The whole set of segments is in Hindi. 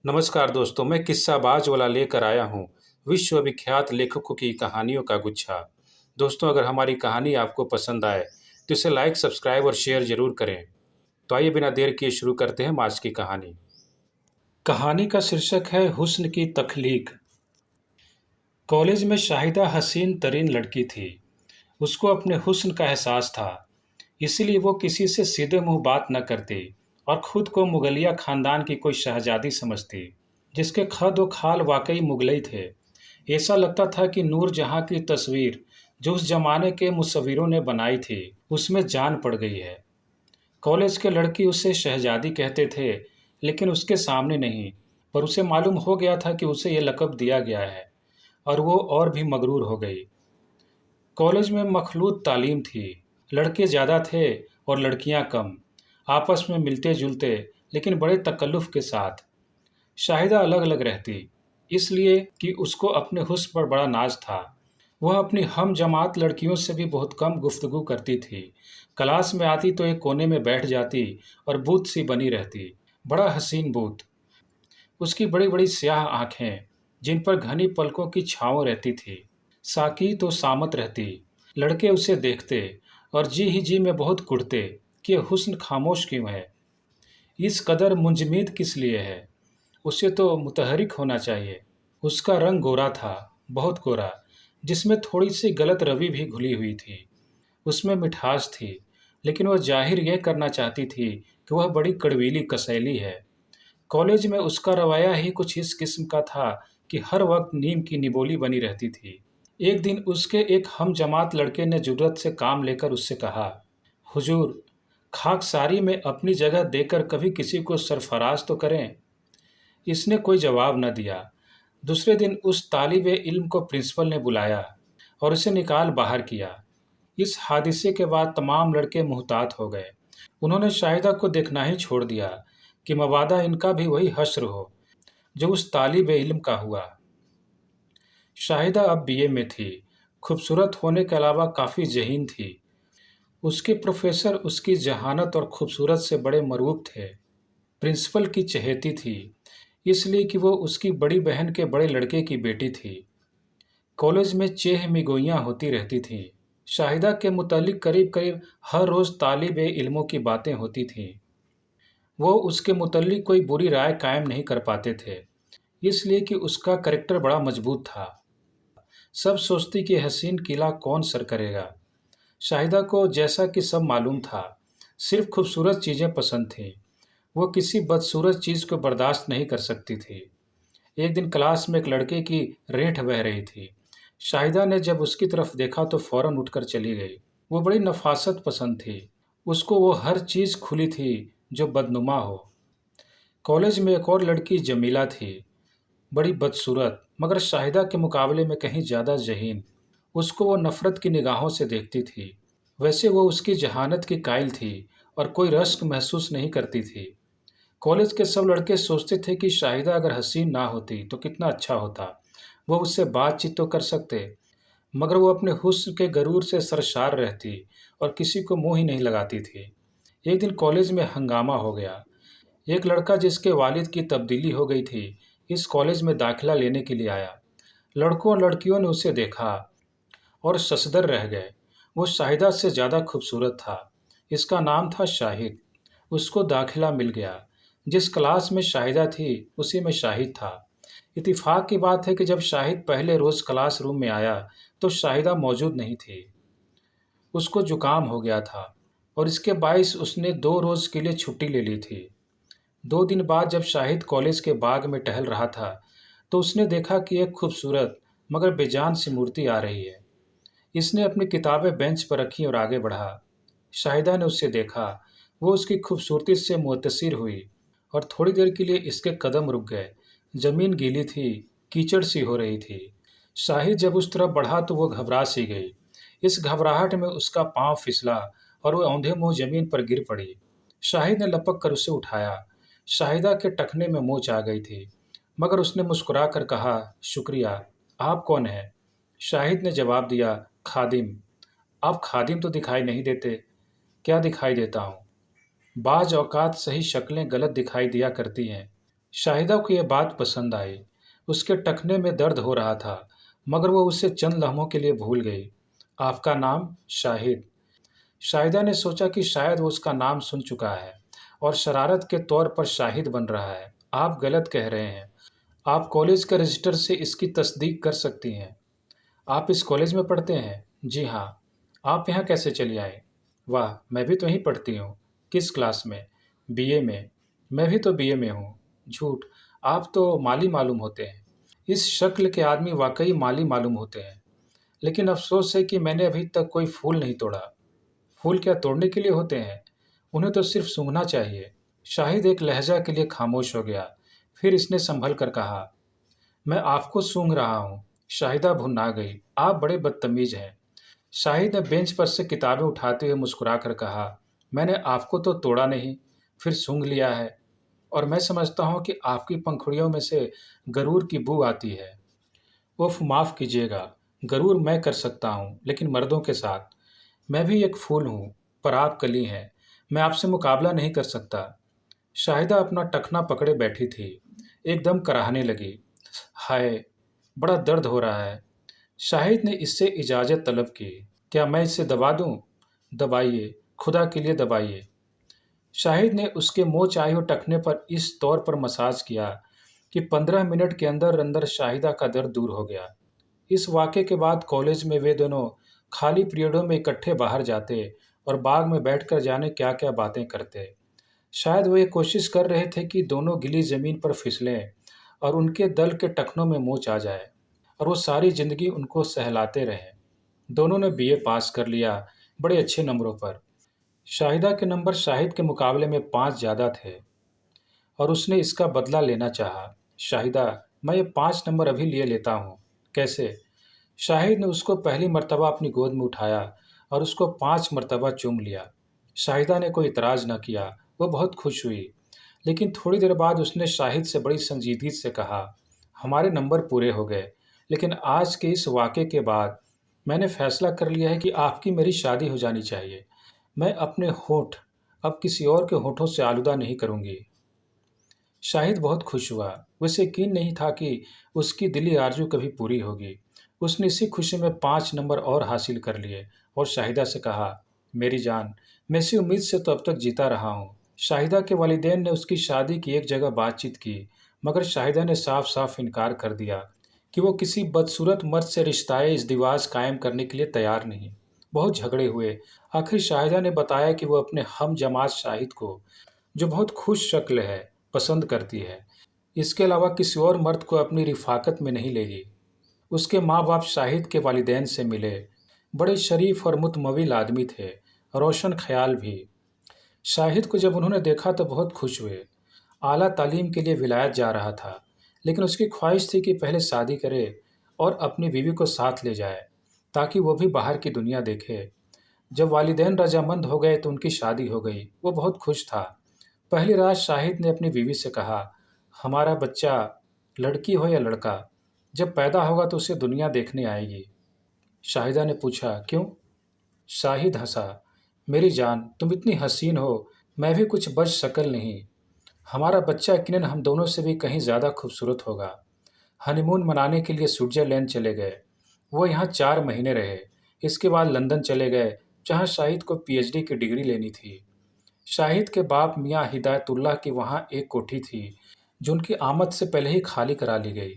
नमस्कार दोस्तों, मैं किस्साबाज वाला लेकर आया हूँ विश्वविख्यात लेखकों की कहानियों का गुच्छा। दोस्तों, अगर हमारी कहानी आपको पसंद आए तो इसे लाइक, सब्सक्राइब और शेयर ज़रूर करें। तो आइए बिना देर किए शुरू करते हैं हम आज की कहानी। कहानी का शीर्षक है हुस्न की तख्लीक। कॉलेज में शाहिदा हसीन तरीन लड़की थी। उसको अपने हुस्न का एहसास था, इसीलिए वो किसी से सीधे मुंह बात न करती और खुद को मुगलिया खानदान की कोई शहजादी समझती, जिसके खद व खाल वाकई मुगलई थे। ऐसा लगता था कि नूर जहां की तस्वीर जो उस जमाने के मुसव्विरों ने बनाई थी, उसमें जान पड़ गई है। कॉलेज के लड़की उसे शहजादी कहते थे, लेकिन उसके सामने नहीं, पर उसे मालूम हो गया था कि उसे यह लक़ब दिया गया है, और वो और भी मगरूर हो गई। कॉलेज में मखलूत तालीम थी। लड़के ज़्यादा थे और लड़कियां कम, आपस में मिलते जुलते लेकिन बड़े तकल्लुफ़ के साथ। शाहिदा अलग अलग रहती, इसलिए कि उसको अपने हुस्न पर बड़ा नाज था। वह अपनी हम जमात लड़कियों से भी बहुत कम गुफ्तगू करती थी। क्लास में आती तो एक कोने में बैठ जाती और बूत सी बनी रहती, बड़ा हसीन बूत। उसकी बड़ी बड़ी स्याह आंखें, जिन पर घनी पलकों की छाँव रहती थी, साकी तो सामत रहती। लड़के उसे देखते और जी ही जी में बहुत कुढ़ते कि यह हुस्न खामोश क्यों है, इस कदर मुंजमीद किस लिए है, उसे तो मुतहरिक होना चाहिए। उसका रंग गोरा था, बहुत गोरा, जिसमें थोड़ी सी गलत रवि भी घुली हुई थी। उसमें मिठास थी, लेकिन वह जाहिर यह करना चाहती थी कि वह बड़ी कड़वीली कसैली है। कॉलेज में उसका रवैया ही कुछ इस किस्म का था कि हर वक्त नीम की निबोली बनी रहती थी। एक दिन उसके एक हम जमात लड़के ने जुर्रत से काम लेकर उससे कहा, हुजूर, खाकसारी में अपनी जगह देकर कभी किसी को सरफराज तो करें। इसने कोई जवाब न दिया। दूसरे दिन उस तालिबे इल्म को प्रिंसिपल ने बुलाया और उसे निकाल बाहर किया। इस हादिसे के बाद तमाम लड़के मुहतात हो गए। उन्होंने शाहिदा को देखना ही छोड़ दिया कि मबादा इनका भी वही हश्र हो जो उस तालिबे इल्म का हुआ। शाहिदा अब बीए में थी। खूबसूरत होने के अलावा काफ़ी ज़हीन थी। उसके प्रोफेसर उसकी जहानत और खूबसूरत से बड़े मरूब थे। प्रिंसिपल की चहेती थी, इसलिए कि वो उसकी बड़ी बहन के बड़े लड़के की बेटी थी। कॉलेज में चेह मिगोइयाँ होती रहती थीं। शाहिदा के मुतालिक करीब करीब हर रोज़ तालिबे इल्मों की बातें होती थीं। वो उसके मुतालिक कोई बुरी राय कायम नहीं कर पाते थे, इसलिए कि उसका करैक्टर बड़ा मजबूत था। सब सोचती कि हसीन किला कौन सर करेगा। शाहिदा को जैसा कि सब मालूम था, सिर्फ खूबसूरत चीज़ें पसंद थीं। वो किसी बदसूरत चीज़ को बर्दाश्त नहीं कर सकती थी। एक दिन क्लास में एक लड़के की रेंठ बह रही थी। शाहिदा ने जब उसकी तरफ देखा तो फौरन उठकर चली गई। वो बड़ी नफासत पसंद थी। उसको वो हर चीज़ खुली थी जो बदनुमा हो। कॉलेज में एक और लड़की जमीला थी, बड़ी बदसूरत, मगर शाहिदा के मुकाबले में कहीं ज़्यादा ज़हीन। उसको वो नफ़रत की निगाहों से देखती थी। वैसे वो उसकी जहानत की कायल थी और कोई रश्क महसूस नहीं करती थी। कॉलेज के सब लड़के सोचते थे कि शाहिदा अगर हसीन ना होती तो कितना अच्छा होता। वो उससे बातचीत तो कर सकते, मगर वो अपने हुस्न के गरूर से सरशार रहती और किसी को मुंह ही नहीं लगाती थी। एक दिन कॉलेज में हंगामा हो गया। एक लड़का जिसके वालिद की तब्दीली हो गई थी, इस कॉलेज में दाखिला लेने के लिए आया। लड़कों और लड़कियों ने उसे देखा और शशदर रह गए। वो शाहिदा से ज़्यादा खूबसूरत था। इसका नाम था शाहिद। उसको दाखिला मिल गया। जिस क्लास में शाहिदा थी, उसी में शाहिद था। इत्तेफाक की बात है कि जब शाहिद पहले रोज़ क्लास रूम में आया तो शाहिदा मौजूद नहीं थी। उसको जुकाम हो गया था और इसके बाइस उसने 2 रोज़ के लिए छुट्टी ले ली थी। 2 दिन बाद जब शाहिद कॉलेज के बाग में टहल रहा था, तो उसने देखा कि एक खूबसूरत मगर बेजान सी मूर्ति आ रही है। इसने अपनी किताबें बेंच पर रखी और आगे बढ़ा। शाहिदा ने उसे देखा। वो उसकी खूबसूरती से मुतसिर हुई और थोड़ी देर के लिए इसके कदम रुक गए। जमीन गीली थी, कीचड़ सी हो रही थी। शाहिद जब उस तरफ बढ़ा तो वो घबरा सी गई। इस घबराहट में उसका पांव फिसला और वो औंधे मुंह जमीन पर गिर पड़ी। शाहिद ने लपक कर उसे उठाया। शाहिदा के टखने में मोच आ गई थी, मगर उसने मुस्कुराकर कहा, शुक्रिया। आप कौन हैं? शाहिद ने जवाब दिया, खादिम। आप खादिम तो दिखाई नहीं देते। क्या दिखाई देता हूँ? बाज औकात सही शक्लें गलत दिखाई दिया करती हैं। शाहिदा को यह बात पसंद आई। उसके टखने में दर्द हो रहा था, मगर वो उसे चंद लम्हों के लिए भूल गई। आपका नाम? शाहिद। शाहिदा ने सोचा कि शायद वो उसका नाम सुन चुका है और शरारत के तौर पर शाहिद बन रहा है। आप गलत कह रहे हैं। आप कॉलेज के रजिस्टर से इसकी तस्दीक कर सकती हैं। आप इस कॉलेज में पढ़ते हैं? जी हाँ। आप यहाँ कैसे चली आए? वाह, मैं भी तो यहीं पढ़ती हूँ। किस क्लास में? बीए में। मैं भी तो बीए में हूँ। झूठ। आप तो माली मालूम होते हैं। इस शक्ल के आदमी वाकई माली मालूम होते हैं। लेकिन अफसोस है कि मैंने अभी तक कोई फूल नहीं तोड़ा। फूल क्या तोड़ने के लिए होते हैं? उन्हें तो सिर्फ सूंघना चाहिए। शाहिद एक लहजा के लिए खामोश हो गया। फिर इसने संभल कर कहा, मैं आपको सूंघ रहा हूँ। शाहिदा भुन्ना गई। आप बड़े बदतमीज हैं। शाहिद ने बेंच पर से किताबें उठाते हुए मुस्कुराकर कहा, मैंने आपको तो तोड़ा नहीं, फिर सूंघ लिया है। और मैं समझता हूँ कि आपकी पंखुड़ियों में से गरूर की बू आती है। उफ, माफ़ कीजिएगा। गरूर मैं कर सकता हूँ, लेकिन मर्दों के साथ। मैं भी एक फूल हूँ, पर आप कली हैं। मैं आपसे मुकाबला नहीं कर सकता। शाहिदा अपना टखना पकड़े बैठी थी। एकदम कराहने लगी। हाय, बड़ा दर्द हो रहा है। शाहिद ने इससे इजाज़त तलब की। क्या मैं इसे दबा दूं? दबाइए, खुदा के लिए दबाइए। शाहिद ने उसके मोच-आए हुए टखने पर इस तौर पर मसाज किया कि 15 मिनट के अंदर अंदर शाहिदा का दर्द दूर हो गया। इस वाक़े के बाद कॉलेज में वे दोनों खाली पीरियडों में इकट्ठे बाहर जाते और बाग में बैठकर जाने क्या-क्या बातें करते। शायद वो ये कोशिश कर रहे थे कि दोनों गीली ज़मीन पर फिसलें और उनके दल के टखनों में मोच आ जाए और वो सारी ज़िंदगी उनको सहलाते रहें। दोनों ने बीए पास कर लिया, बड़े अच्छे नंबरों पर। शाहिदा के नंबर शाहिद के मुकाबले में 5 ज़्यादा थे और उसने इसका बदला लेना चाहा। शाहिदा, मैं ये 5 नंबर अभी लिए लेता हूँ। कैसे? शाहिद ने उसको पहली मर्तबा अपनी गोद में उठाया और उसको 5 मर्तबा चूम लिया। शाहिदा ने कोई इतराज़ न किया। वो बहुत खुश हुई। लेकिन थोड़ी देर बाद उसने शाहिद से बड़ी संजीदगी से कहा, हमारे नंबर पूरे हो गए, लेकिन आज के इस वाक़े के बाद मैंने फ़ैसला कर लिया है कि आपकी मेरी शादी हो जानी चाहिए। मैं अपने होंठ अब किसी और के होठों से आलूदा नहीं करूँगी। शाहिद बहुत खुश हुआ। उसे यकीन नहीं था कि उसकी दिली आरज़ू कभी पूरी होगी। उसने इसी खुशी में 5 नंबर और हासिल कर लिए और शाहिदा से कहा, मेरी जान, मैं इसी उम्मीद से तो अब तक जीता रहा हूँ। शाहिदा के वालिदैन ने उसकी शादी की एक जगह बातचीत की, मगर शाहिदा ने साफ-साफ इनकार कर दिया कि वो किसी बदसूरत मर्द से रिश्ताए इज़्दिवाज कायम करने के लिए तैयार नहीं। बहुत झगड़े हुए। आखिर शाहिदा ने बताया कि वो अपने हम जमात शाहिद को, जो बहुत खुश शक्ल है, पसंद करती है। इसके अलावा किसी और मर्द को अपनी रिफ़ाकत में नहीं लेगी। उसके माँ-बाप शाहिद के वालिदैन से मिले। बड़े शरीफ और मुतमव्विल आदमी थे, रोशन ख़याल भी। शाहिद को जब उन्होंने देखा तो बहुत खुश हुए। आला तालीम के लिए विलायत जा रहा था, लेकिन उसकी ख्वाहिश थी कि पहले शादी करे और अपनी बीवी को साथ ले जाए, ताकि वो भी बाहर की दुनिया देखे। जब वालिदैन रजामंद हो गए तो उनकी शादी हो गई। वो बहुत खुश था। पहली रात शाहिद ने अपनी बीवी से कहा, हमारा बच्चा लड़की हो या लड़का, जब पैदा होगा तो उसे दुनिया देखने आएगी। शाहिदा ने पूछा, क्यों? शाहिद हंसा, मेरी जान, तुम इतनी हसीन हो, मैं भी कुछ बच शकल नहीं। हमारा बच्चा यकीनन हम दोनों से भी कहीं ज़्यादा खूबसूरत होगा। हनीमून मनाने के लिए स्विट्ज़रलैंड चले गए। वो यहाँ 4 महीने रहे। इसके बाद लंदन चले गए, जहाँ शाहिद को पीएचडी की डिग्री लेनी थी। शाहिद के बाप मियाँ हिदायतुल्लाह की वहाँ एक कोठी थी, जो उनकी आमद से पहले ही खाली करा ली गई।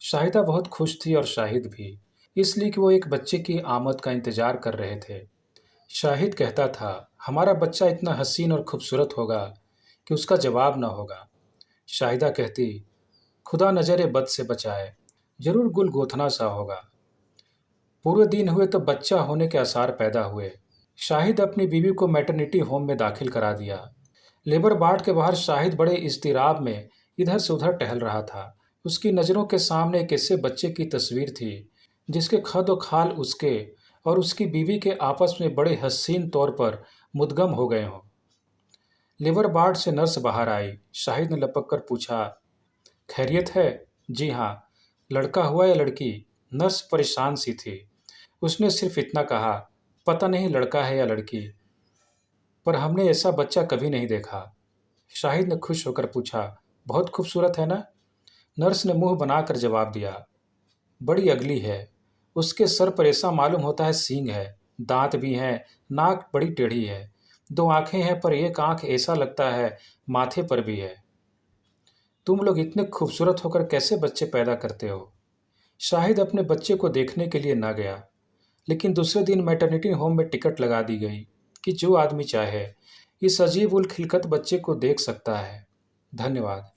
शाहिदा बहुत खुश थी और शाहिद भी, इसलिए कि वो एक बच्चे की आमद का इंतज़ार कर रहे थे। शाहिद कहता था, हमारा बच्चा इतना हसीन और खूबसूरत होगा कि उसका जवाब न होगा। शाहिदा कहती, खुदा नज़र बद से बचाए, ज़रूर गुल गोथना सा होगा। पूरे दिन हुए तो बच्चा होने के आसार पैदा हुए। शाहिद अपनी बीवी को मैटरनिटी होम में दाखिल करा दिया। लेबर वार्ड के बाहर शाहिद बड़े इज़्तिराब में इधर से उधर टहल रहा था। उसकी नज़रों के सामने एक ऐसे बच्चे की तस्वीर थी जिसके खद और खाल उसके और उसकी बीवी के आपस में बड़े हसीन तौर पर मुद्गम हो गए हों। लेबर वार्ड से नर्स बाहर आई। शाहिद ने लपक कर पूछा, खैरियत है? जी हाँ। लड़का हुआ या लड़की? नर्स परेशान सी थी। उसने सिर्फ इतना कहा, पता नहीं लड़का है या लड़की, पर हमने ऐसा बच्चा कभी नहीं देखा। शाहिद ने खुश होकर पूछा, बहुत खूबसूरत है ना? नर्स ने मुंह बनाकर जवाब दिया। बड़ी अगली है। उसके सर पर ऐसा मालूम होता है सींग है, दांत भी हैं, नाक बड़ी टेढ़ी है, दो आंखें हैं पर एक आंख ऐसा लगता है माथे पर भी है। तुम लोग इतने खूबसूरत होकर कैसे बच्चे पैदा करते हो? शाहिद अपने बच्चे को देखने के लिए न गया, लेकिन दूसरे दिन मैटरनिटी होम में टिकट लगा दी गई कि जो आदमी चाहे इस अजीब उल खिलकत बच्चे को देख सकता है। धन्यवाद।